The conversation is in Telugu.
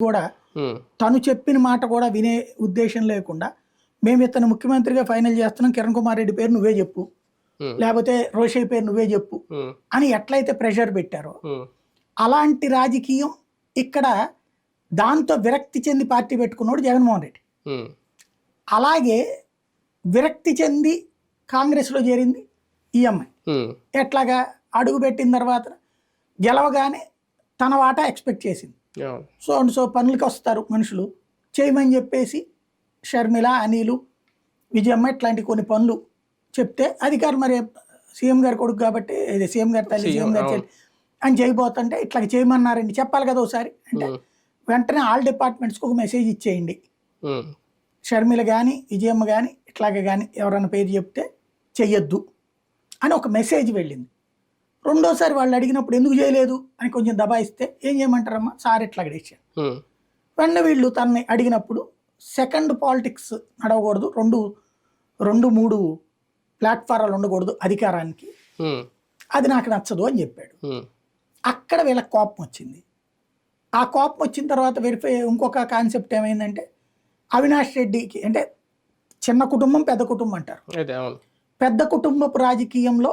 కూడా తను చెప్పిన మాట కూడా వినే ఉద్దేశం లేకుండా మేము ఇతను ముఖ్యమంత్రిగా ఫైనల్ చేస్తున్నాం, కిరణ్ కుమార్ రెడ్డి పేరు నువ్వే చెప్పు, లేకపోతే రోషయ్య పేరు నువ్వే చెప్పు అని ఎట్లయితే ప్రెషర్ పెట్టారో అలాంటి రాజకీయం ఇక్కడ దాంతో విరక్తి చెంది పార్టీ పెట్టుకున్నాడు జగన్మోహన్ రెడ్డి. అలాగే విరక్తి చెంది కాంగ్రెస్లో చేరింది ఈ అమ్మాయి. ఎట్లాగా అడుగు పెట్టిన తర్వాత గెలవగానే తన వాటా ఎక్స్పెక్ట్ చేసింది. సో అండ్ సో పనులకి వస్తారు మనుషులు చేయమని చెప్పేసి షర్మిల, అనిలు, విజయమ్మ ఇట్లాంటి కొన్ని పనులు చెప్తే అధికారులు మరి సీఎం గారి కొడుకు కాబట్టి సీఎం గారి తల్లి, సీఎం గారి చెల్లి అని చేయబోతుంటే ఇట్లా చేయమన్నారండి చెప్పాలి కదా ఒకసారి అంటే వెంటనే ఆల్ డిపార్ట్మెంట్స్కి ఒక మెసేజ్ ఇచ్చేయండి, షర్మిల కానీ విజయమ్మ కానీ ఇట్లాగే కానీ ఎవరైనా పేరు చెప్తే చెయ్యొద్దు అని ఒక మెసేజ్ వెళ్ళింది. రెండోసారి వాళ్ళు అడిగినప్పుడు ఎందుకు చేయలేదు అని కొంచెం దబాయిస్తే ఏం చేయమంటారమ్మా సార్ ఇట్లా అడిగారు. వెంటనే వీళ్ళు తనని అడిగినప్పుడు సెకండ్ పాలిటిక్స్ నడవకూడదు, రెండు మూడు ప్లాట్ఫారాలు ఉండకూడదు అధికారానికి, అది నాకు నచ్చదు అని చెప్పాడు. అక్కడ వీళ్ళకి కోపం వచ్చింది. ఆ కోపం వచ్చిన తర్వాత ఇంకొక కాన్సెప్ట్ ఏమైందంటే అవినాష్ రెడ్డికి అంటే చిన్న కుటుంబం పెద్ద కుటుంబం అంటారు, పెద్ద కుటుంబపు రాజకీయంలో